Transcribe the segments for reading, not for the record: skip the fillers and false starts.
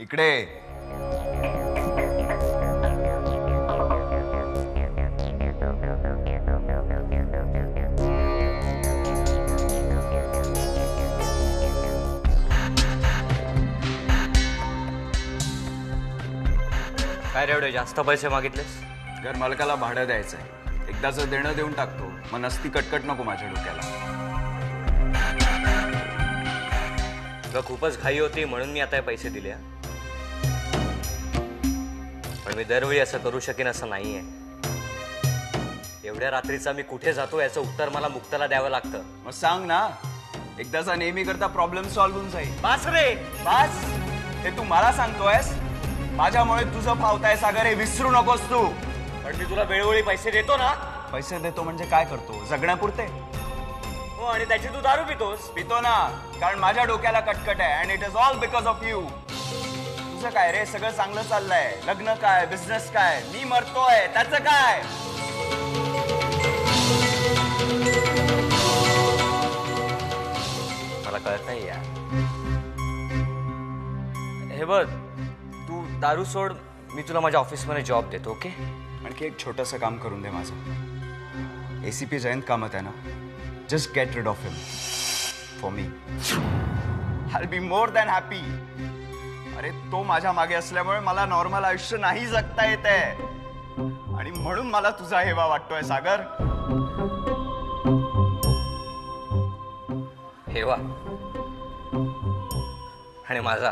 इकडे काय रे एवढे जास्त पैसे मागितलेस? घर मालकाला भाडं द्यायचंय, एकदाचं देणं देऊन टाकतो, मग नसती कटकट नको माझ्या डोक्याला. तुला खूपच घाई होती म्हणून मी आता हे पैसे दिले. पण मी दरवेळी असं करू शकेन असं नाहीये. एवढ्या रात्रीचा मी कुठे जातो याचं उत्तर मला मुक्ताला द्यावं लागतं. मग सांग ना, एकदाचा नेहमी करता प्रॉब्लेम सॉल्व्ह होऊन जाईल. बास रे बस, ते तू मला सांगतोयस? माझ्यामुळे तुझं पावताय सागर हे विसरू नकोस तू. पण मी तुला वेळोवेळी पैसे देतो ना. पैसे देतो म्हणजे काय करतो? जगण्यापुरते. हो, आणि त्याची तू दारू पितोस. पितो ना, कारण माझ्या डोक्याला कटकट आहे. And it is all because of you. तुझं काय रे? सगळं चांगलं चाललंय. लग्न काय, बिझनेस काय, मी मरतोय, त्याचं काय? मला कळत नाही यार. हे बघ, तू दारू सोड, मी तुला माझ्या ऑफिसमध्ये जॉब देतो. ओके? आणखी एक छोटंसं काम करून दे माझं. ACP जयंत कामत आहे ना, just get rid of him for me. I be more than happy. अरे तो माझ्या मागे असल्यामुळे मला नॉर्मल आयुष्य नाही जगता येत आहे, आणि म्हणून मला तुझा हेवा वाटतोय सागर. हेवा आणि माझा.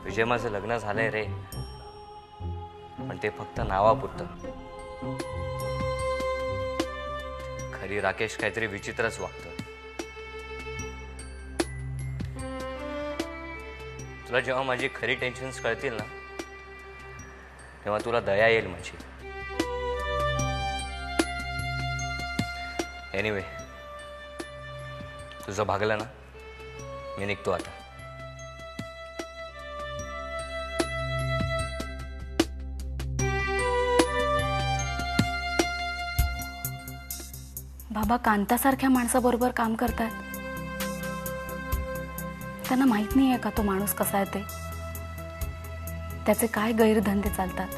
विजय, माझं लग्न झालंय रे, पण ते फक्त नावापुरतं. खरी राकेश काहीतरी विचित्रच वागतं. तुला जेव्हा माझी खरी टेन्शन्स कळतील ना, तेव्हा तुला दया येईल माझी. एनिवे, तुझं भागलं ना, मी निघतो आता. बाबा कांतासारख्या माणसाबरोबर काम करतात. त्यांना माहित नाही आहे का तो माणूस कसा आहे ते, त्याचे काय गैरधंदे चालतात.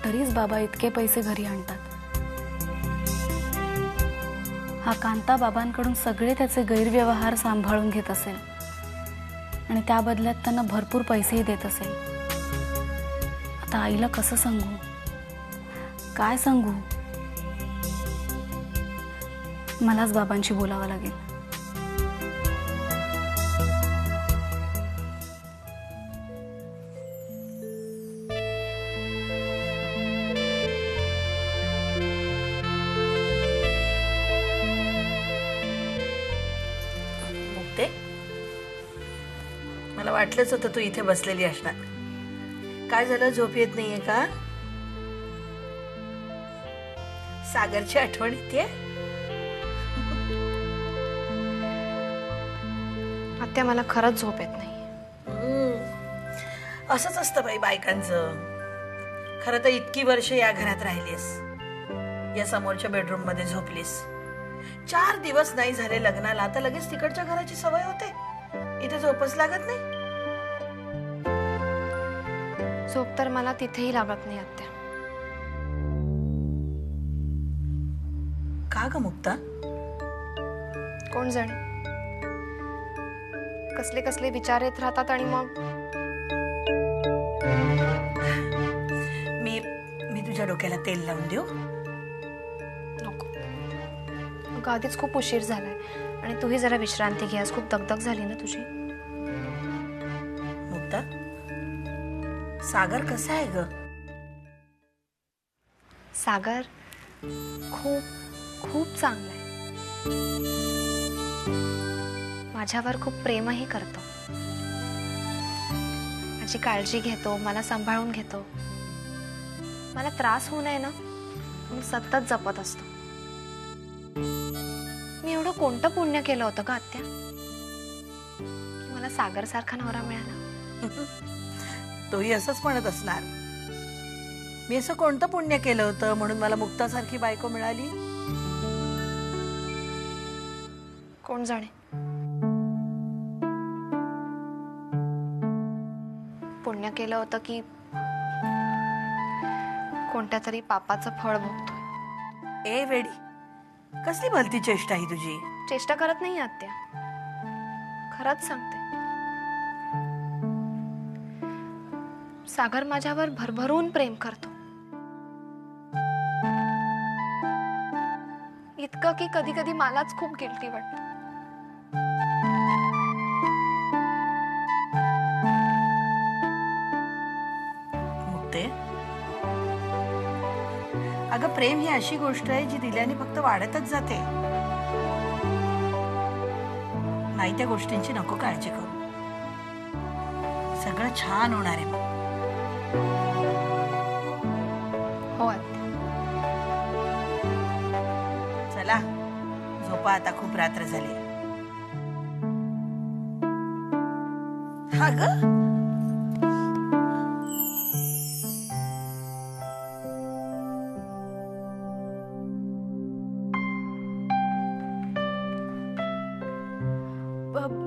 तरीच बाबा इतके पैसे घरी आणतात. हा कांता बाबांकडून सगळे त्याचे गैरव्यवहार सांभाळून घेत असेल आणि त्या बदल्यात त्यांना भरपूर पैसेही देत असेल. आता आईला कसं सांगू, काय सांगू? मलाच बाबांशी बोलावं लागेल. मुक्ते, मला वाटलंच होतं तू इथे बसलेली असणार. काय झालं, झोप येत नाहीये का? सागरची आठवण येते? आत्या, मला खरंच झोप येत नाही. असंच असतं बाई बायकांचं. खरं तर इतकी वर्ष या घरात राहिलीस, या समोरच्या बेडरूम मध्ये झोपलीस. 4 दिवस नाही झाले लग्नाला, तर लगेच तिकडच्या घराची सवय होते. इथे झोपच लागत नाही. झोप तर मला तिथेही लागत नाही आत्या. का ग मुक्ता? कोण जाणे, कसले कसले विचार येत राहतात. आणि मग मी तुझ्या डोक्याला तेल लावून देऊ? नको. मग आधीच खूप उशीर झालाय, आणि तूही जरा विश्रांती घे. आज खूप दगदग झाली ना तुझी. मुक्ता, सागर कसा आहे ग? सागर खूप खूप चांगला आहे. माझ्यावर खूप प्रेमही करतो. माझी काळजी घेतो, मला सांभाळून घेतो. मला त्रास होऊ नये ना म्हणून सतत जपत असतो. मी एवढं कोणतं पुण्य केलं होतं का आत्या, की मला सागर सारखा नवरा मिळाला? तोही असंच म्हणत असणार. मी असं कोणतं पुण्य केलं होतं म्हणून मला मुक्तासारखी बायको मिळाली? कोण जाणे. पुण्य केलं होतं की कोणत्या तरी पापाचं फळ भोगतोय. ए वेडी, कसली भलती चेष्टा ही तुझी. चेष्टा करत नाही आत्या, खरंच सांगते. सागर माझ्यावर भरभरून प्रेम करतो, इतकं की कधी कधी मलाच खूप गिल्टी वाटतं. मुक्ते, अगं प्रेम ही अशी गोष्ट आहे जी दिल्याने फक्त वाढतच जाते. नाही त्या गोष्टींची नको काळजी करू, सगळं छान होणार आहे. हो आत्या. चला झोपा आता, खूप रात्र झाली. हा ग,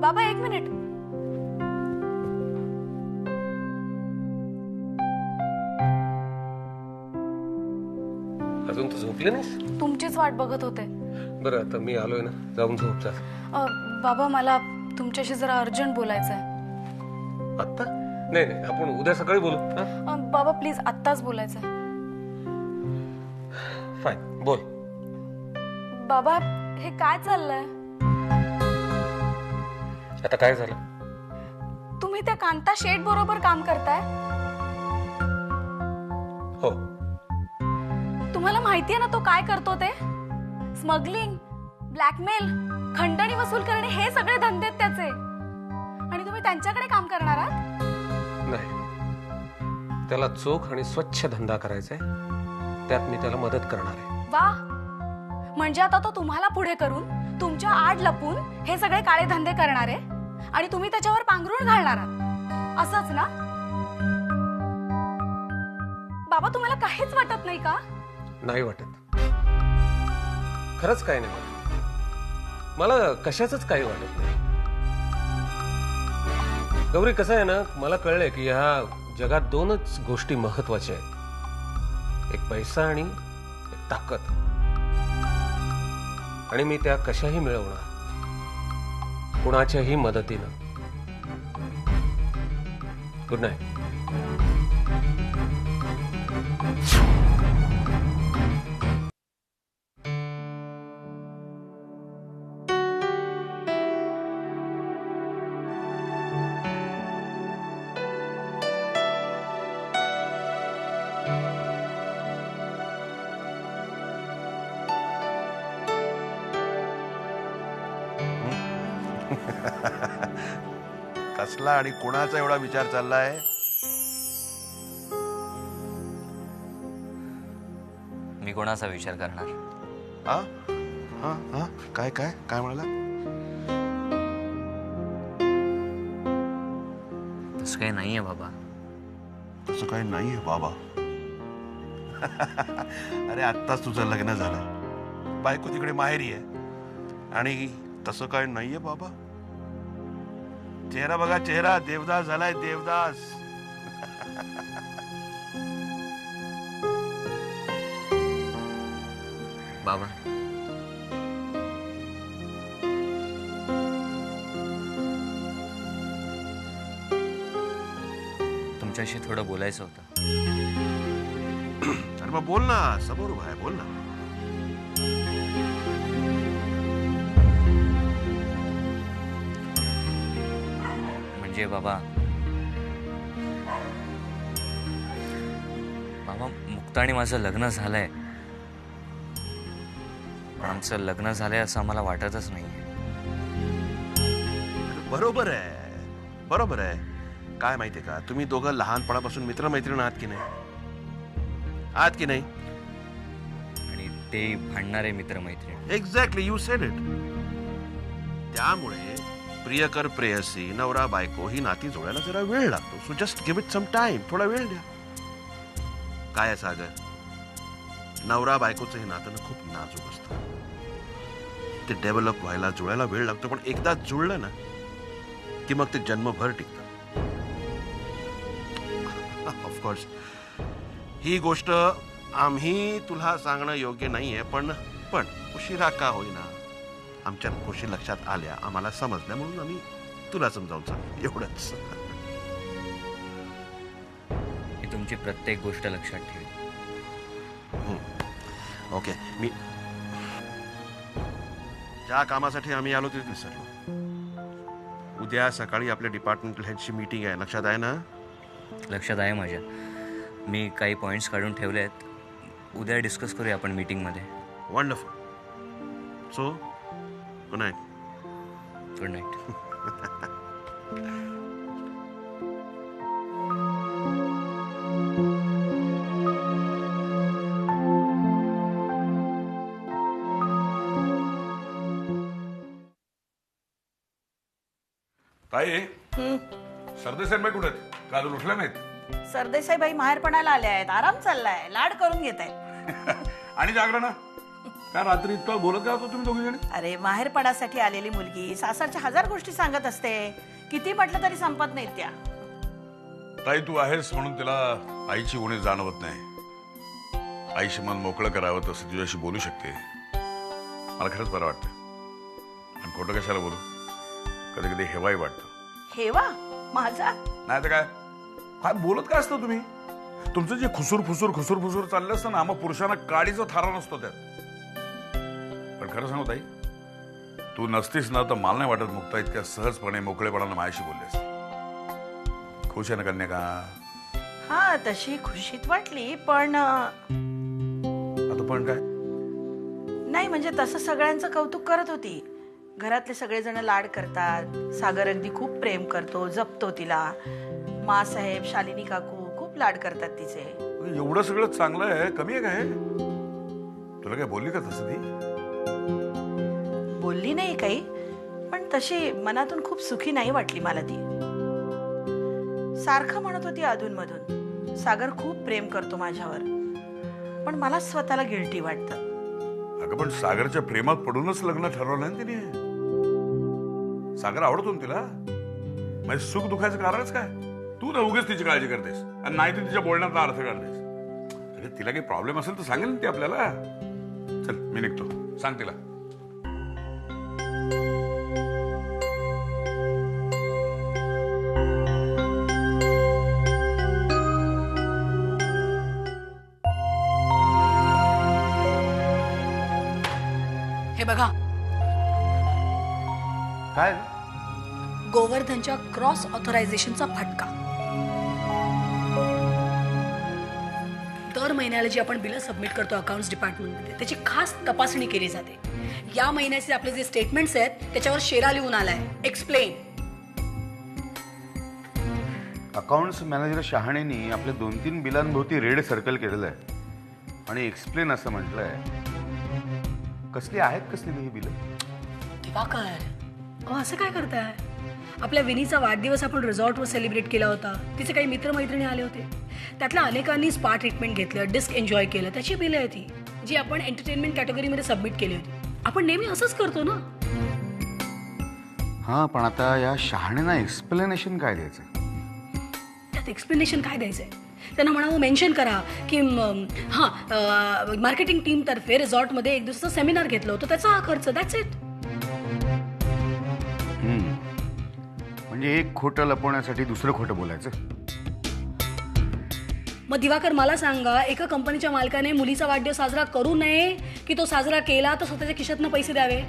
बाबा एक मिनिट. अजून तू झोपली नाहीस? तुमचीच वाट बघत होते. बरं आता मी आलोय ना, जाऊन झोप जा. बाबा मला तुमच्याशी जरा अर्जंट बोलायचं आहे. आत्ता? नाही नाही, आपण उद्या सकाळी बोलू. हा? बाबा प्लीज आत्ताच बोलायचं आहे. फाईन, बोल. बाबा हे काय चाललंय? आता काय झालं? तुम्ही त्या कांता शेठ बरोबर काम करताय? हो. तुम्हाला माहितीये ना तो काय करतो ते? स्मगलिंग, ब्लॅकमेल, खंडणी वसूल करणे हे सगळे धंदे आहेत त्याचे. आणि तुम्ही त्यांच्याकडे काम करणार आहात? नाही, त्याला चोख आणि स्वच्छ धंदा करायचा आहे, त्यात मी त्याला मदत करणार आहे. वा, म्हणजे आता तो तुम्हाला पुढे करून तुमच्या आड लपून हे सगळे काळे धंदे करणारे आणि तुम्ही त्याच्यावर पांघरुण घालणार आहात, असंच ना? बाबा तुम्हाला काहीच वाटत नाही का? नाही वाटत, खरंच काही नाही वाटत. मला कशाचंच काही वाटत नाही. गौरी, कसं आहे ना, मला कळलंय की ह्या जगात दोनच गोष्टी महत्वाच्या आहेत, एक पैसा आणि एक ताकद. आणि मी त्या कशाही मिळवणार, कुणाच्याही मदतीनं. Good night. कसला आणि कोणाचा एवढा विचार चाललाय? मी कोणाचा विचार करणार? हा हा हा, काय काय काय म्हणाला? तसं काही नाहीये बाबा. तसं काही नाहीये बाबा. अरे आत्ताच तुझं लग्न झालं, बायको तिकडे माहेरी आहे आणि तसं काही नाहीये बाबा. चेहरा बघा, चेहरा देवदास झालाय, देवदास. बाबा तुमच्याशी थोडं बोलायचं होतं. अरे मग बोल ना, समोर उभा आहे, बोल ना. म्हणजे बाबा मुक्ता आणि माझं लग्न झालंय, पण आमचं लग्न झालंय असं आम्हाला वाटतच नाहीये. बरोबर आहे, बरोबर आहे. काय माहितीये का, तुम्ही दोघं लहानपणापासून मित्रमैत्रीण आहात की नाही? आहात की नाही? आणि ते भांडणारे मित्रमैत्रीण. Exactly, you said it. त्यामुळे प्रियकर प्रेयसी, नवरा बायको ही नाती जोडायला जरा वेळ लागतो. So just give it some time, थोडा वेळ द्या. काय आहे सागर, नवरा बायकोचं हे नातं खूप नाजूक असतं. ते डेव्हलप व्हायला जुळायला वेळ लागतो, पण एकदा जुळलं ना की मग ते जन्मभर टिकतं. ऑफकोर्स ही गोष्ट आम्ही तुला सांगणं योग्य नाहीये, पण पण उशिरा का होईना आमच्या गोष्टी लक्षात आल्या, आम्हाला समजल्या, म्हणून आम्ही तुला समजावून सांग एवढंच. मी तुमची प्रत्येक गोष्ट लक्षात ठेवेन. ओके, मी ज्या कामासाठी आम्ही आलो ते विसरलो. उद्या सकाळी आपल्या डिपार्टमेंटल हेडची मीटिंग आहे, लक्षात आहे ना? लक्षात आहे माझ्या. मी काही पॉईंट्स काढून ठेवले आहेत. उद्या डिस्कस करूया आपण मीटिंगमध्ये. Wonderful. So good night. Good night. ताई, सरदेसाई बाई कुठे आहेत? का अजून उठल्या नाहीत? सरदेसाई बाई माहेरपणाला आल्या आहेत, आराम चाललाय, लाड करून घेत आहेत. आणि जागरण का रात्री इतकं बोलत का होतो तुम्ही दोघी जणी? अरे माहेरपणासाठी आलेली मुलगी सासरच्या 1000 गोष्टी सांगत असते, किती म्हटलं तरी संपत नाहीत त्या. ताई, तू आहेस म्हणून तिला आईची उणीव जाणवत नाही. आईशी मन मोकळं करावं तसं तुझ्याशी बोलू शकते. मला खरंच बरं वाटतं. आणि खोटं कशाला बोलू, कधी कधी हेवाही वाटतं. हेवा माझा? नाही तर काय, काय बोलत काय असतं तुम्ही? तुमचं जे खुसूर फुसूर चाललं असतं ना, मग पुरुषांना काडीचा थारा नसतो त्यात. पण खरं सांगू ताई, तू नसतीस ना तर मला नाही वाटत मुक्ता इतक्या सहजपणे मोकळेपणानं माझ्याशी बोललेस. खुश आहे ना कन्या का? हा, तशी खुशीत वाटली, पण आता पण काय? नाही म्हणजे तसं सगळ्यांचं कौतुक करत होती. घरातले सगळेजण लाड करतात, सागर अगदी खूप प्रेम करतो, जपतो तिला. मासाहेब, शालिनी काकू खूप लाड करतात तिचे. एवढं सगळं चांगलं आहे, कमी आहे काय? तुला काय बोलली का तसं ती? बोलली नाही काही, पण तशी मनातून खूप सुखी नाही वाटली मला ती. सारखं म्हणत होती अधूनमधून, सागर खूप प्रेम करतो माझ्यावर, पण मला स्वतःला गिल्टी वाटतं. अगं पण सागरच्या प्रेमात पडूनच लग्न ठरवलं ना तिने. सागर आवडतो ना तिला, म्हणजे सुख दुखाचं कारणच काय? तू ना उगीच तिची काळजी करतेस आणि नाही तर तिच्या बोलण्याचा अर्थ काढतेस. अरे तिला काही प्रॉब्लेम असेल तर सांगेल ना ती आपल्याला. चल मी निघतो, सांग तिला. हे बघा, काय? गोवर्धनच्या क्रॉस ऑथरायझेशनचा फटका. दर महिन्याला जी आपण बिलं सबमिट करतो अकाउंट्स डिपार्टमेंटमध्ये, त्याची खास तपासणी केली जाते. या महिन्याचे आपले जे स्टेटमेंट्स आहेत त्याच्यावर शेरा लिहून आलाय, एक्सप्लेन. अकाउंट्स मॅनेजर शहाणेनी आपल्या 2-3 बिलांभोवती रेड सर्कल केलेलं आहे आणि एक्सप्लेन असं म्हटलंय. कसली आहेत कसली ही बिलं? दिवाकर, असं काय करताय? आपल्या विनीचा वाढदिवस आपण रिसॉर्टवर सेलिब्रेट केला होता. तिचे काही मित्रमैत्रिणी आले होते, त्यातल्या अनेकांनी स्पा ट्रीटमेंट घेतलं, डिस्क एन्जॉय केलं. त्याची बिलं आहे ती, जी आपण एंटरटेनमेंट कॅटेगरीमध्ये सबमिट केली होती. आपण नेहमी असंच करतो ना. हां, पण आता या शहाणेना एक्सप्लेनेशन काय द्यायचं? त्यात एक्सप्लेनेशन काय द्यायचंय? त्यांना म्हणावं, मेन्शन करा की मार्केटिंग टीम तर्फे रिसॉर्टमध्ये 1 दिवसाचा सेमिनार घेतलं होतं, त्याचा हा खर्च. That's it. म्हणजे एक खोटं लपवण्यासाठी दुसरं खोटं बोलायचं. मग दिवाकर मला सांगा, एका कंपनीच्या मालकाने मुलीचा वाढदिवस साजरा करू नये की तो साजरा केला तर स्वतःच्या खिशातनं पैसे द्यावे?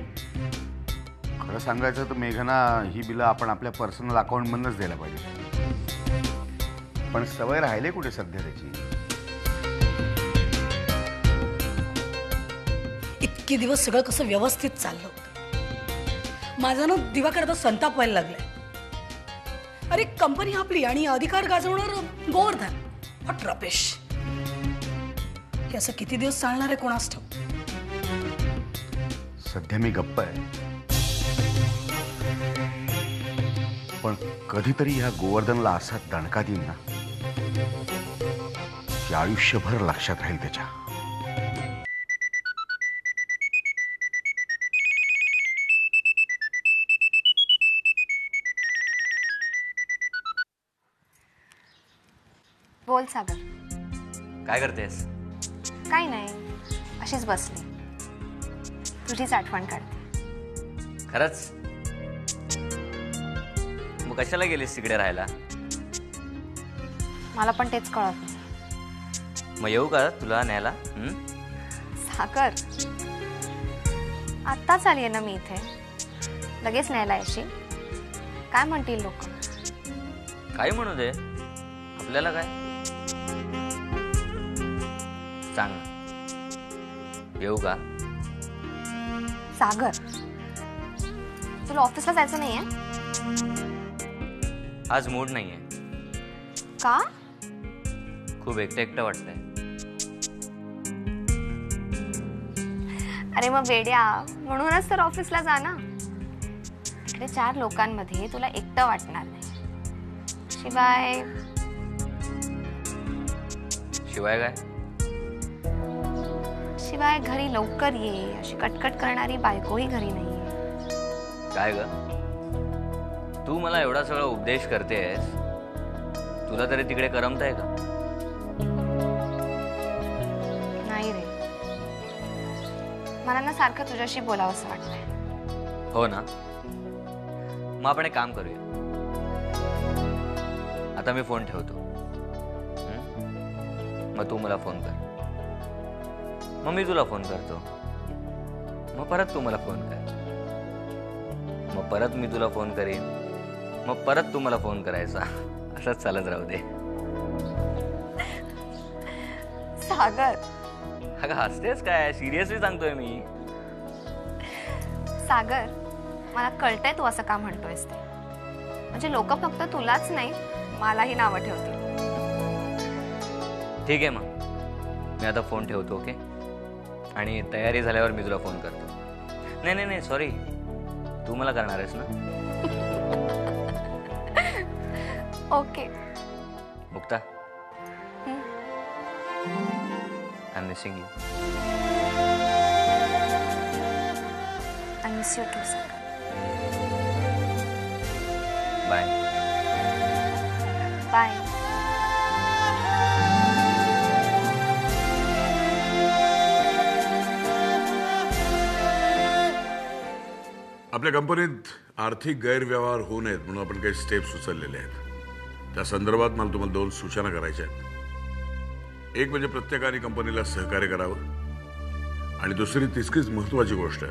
खरं सांगायचं तर मेघना, ही बिलं आपण आपल्या पर्सनल अकाउंटमधूनच द्यायला पाहिजे. पण सवय राहिले कुठे सध्या त्याची? इतके दिवस सगळं कसं व्यवस्थित चाललं होतं. माझा ना दिवाकर आता संताप व्हायला लागलाय. अरे कंपनी आपली आणि अधिकार गाजवणार गोवर्धन. व्हॉट रपेश. हे असं किती दिवस चालणार आहे कोणास ठाऊक. सध्या मी गप्प आहे, पण कधीतरी ह्या गोवर्धनला असा दणका देईन ना की आयुष्यभर लक्षात राहील त्याच्या. बोल सागर. काय करतेस? काही नाही, अशीच बसली, तुझीच आठवण काढते. खरंच? मग कशाला गेलीस तिकडे राहायला? मला पण तेच कळत नाही. मग येऊ का तुला न्यायला? सागर, आत्ताच आली आहे ना मी इथे, लगेच न्यायला येशील? काय म्हणतील लोक? काही म्हणू दे, आपल्याला काय. सांग ना, येऊ का? सागर, तुला ऑफिसला जायचं नाहीये? आज मूड नाहीये. का? खूप एकटं एकटं वाटतंय. अरे मग वेड्या, म्हणूनच तर ऑफिसला जा ना. इकडे 4 लोकांमध्ये तुला एकटं वाटणार नाही. शिवाय शिवाय काय? शिवाय घरी लवकर ये अशी कटकट करणारी बायकोही घरी नाहीये. काय ग, तू मला एवढा सगळा उपदेश करतेस, तुला तरी तिकडे करमतंय का? नाही रे, मला ना सारखं तुझ्याशी बोलावंसं वाटतंय. हो ना, मग आपण एक काम करूया. आता मी फोन ठेवतो, मग तू मला फोन कर, मग मी तुला फोन करतो, मग परत तू मला फोन कर, मग परत मी तुला फोन करीन, मग परत तू मला फोन करायचा. असंच चालत राहू दे. सागर, अगं हसतेस काय? सिरियसली सांगतोय मी. सागर, मला कळतंय तू असं का म्हणतोयस ते. म्हणजे लोक फक्त तुलाच नाही, मलाही नावं ठेवतील. ठीक आहे, मग मी आता फोन ठेवतो. ओके, आणि तयारी झाल्यावर मी तुला फोन करतो. नाही नाही नाही, सॉरी, तू मला करणार आहेस ना? Okay. Mukta, I am missing you. I miss you too Sagar. Bye. Bye. आपल्या कंपनीत आर्थिक गैरव्यवहार होऊ नयेत म्हणून आपण काही स्टेप्स उचललेले आहेत. त्या संदर्भात मला तुम्हाला 2 सूचना करायच्या आहेत. एक म्हणजे प्रत्येकाने कंपनीला सहकार्य करावं, आणि दुसरी तितकीच महत्वाची गोष्ट,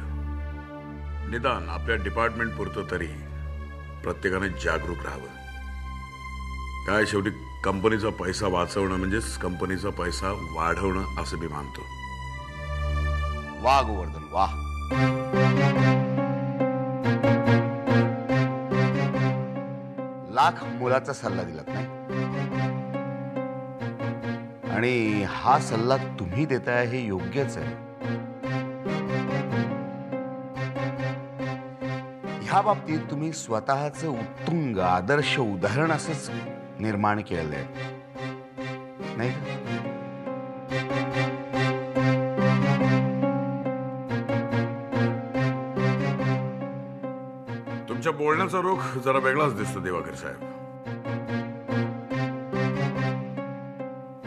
निदान आपल्या डिपार्टमेंट पुरतं तरी प्रत्येकाने जागरूक राहावं. काय, शेवटी कंपनीचा पैसा वाचवणं म्हणजेच कंपनीचा पैसा वाढवणं असं मी मानतो. वाह गोवर्धन, वाह. लाख मोलाचा सल्ला दिलात नाही, आणि हा सल्ला तुम्ही देताय हे योग्यच आहे. ह्या बाबतीत तुम्ही स्वतःचं उत्तुंग आदर्श उदाहरण असंच निर्माण केलंय, नाही का? तुमच्या बोलण्याचा रोख जरा वेगळाच दिसतो दिवाकर साहेब.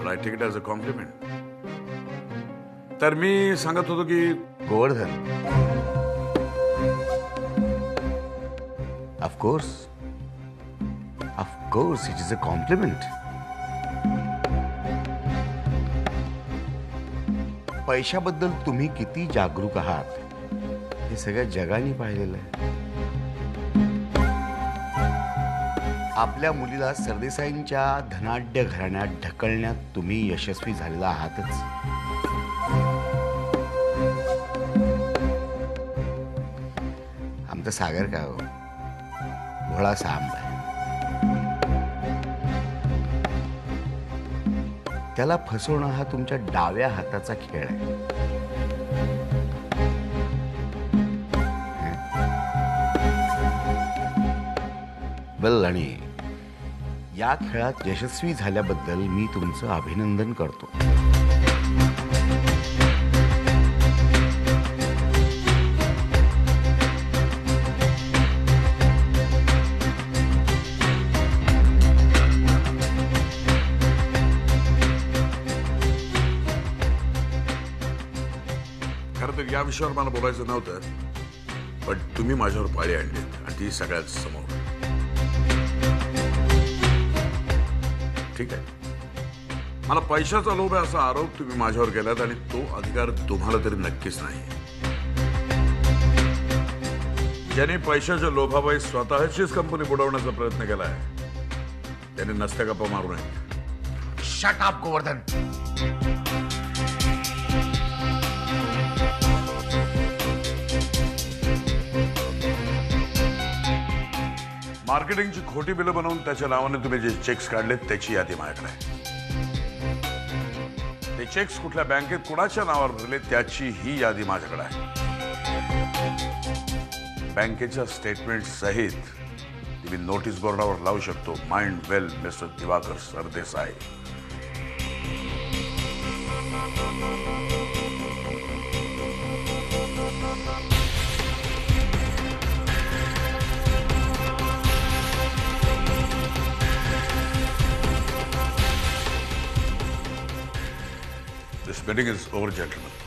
I take it as a compliment. तर मी सांगत होतो की Govardhan, of course it is a compliment. पैशाबद्दल तुम्ही किती जागरूक आहात हे सगळ्या जगाने पाहिलेलं आहे. आपल्या मुलीला सरदेसाईंच्या धनाढ्य घराण्यात ढकलण्यात तुम्ही यशस्वी झालेला आहातच. आमचा सागर काय हो, भोळा सांब आहे. त्याला फसवणं हा तुमच्या डाव्या हाताचा खेळ आहे. वेल, आणि या खेळात यशस्वी झाल्याबद्दल मी तुमचं अभिनंदन करतो. तर या विषयावर मला बोलायचं नव्हतं, पण तुम्ही माझ्यावर पाळी आणलीत आणि ती सगळ्यात समोर. ठीक आहे, मला पैशाचा लोभ आहे असा आरोप तुम्ही माझ्यावर केलात आणि तो अधिकार तुम्हाला तरी नक्कीच नाही. ज्यांनी पैशाच्या लोभाबाई स्वतःचीच कंपनी बुडवण्याचा प्रयत्न केलाय त्यांनी नसत्या गप्पा मारू नये. Shut up Govardhan. मार्केटिंगची खोटी बिलं बनवून त्याच्या नावाने तुम्ही जे चेक्स काढलेत त्याची यादी माझ्याकडे आहे. ते चेक्स कुठल्या बँकेत कुणाच्या नावावर भरले त्याची ही यादी माझ्याकडे आहे. बँकेच्या स्टेटमेंट सहित ती मी नोटीस बोर्डावर लावू शकतो. Mind well mister Diwakar Sardesai. This meeting is over, gentlemen.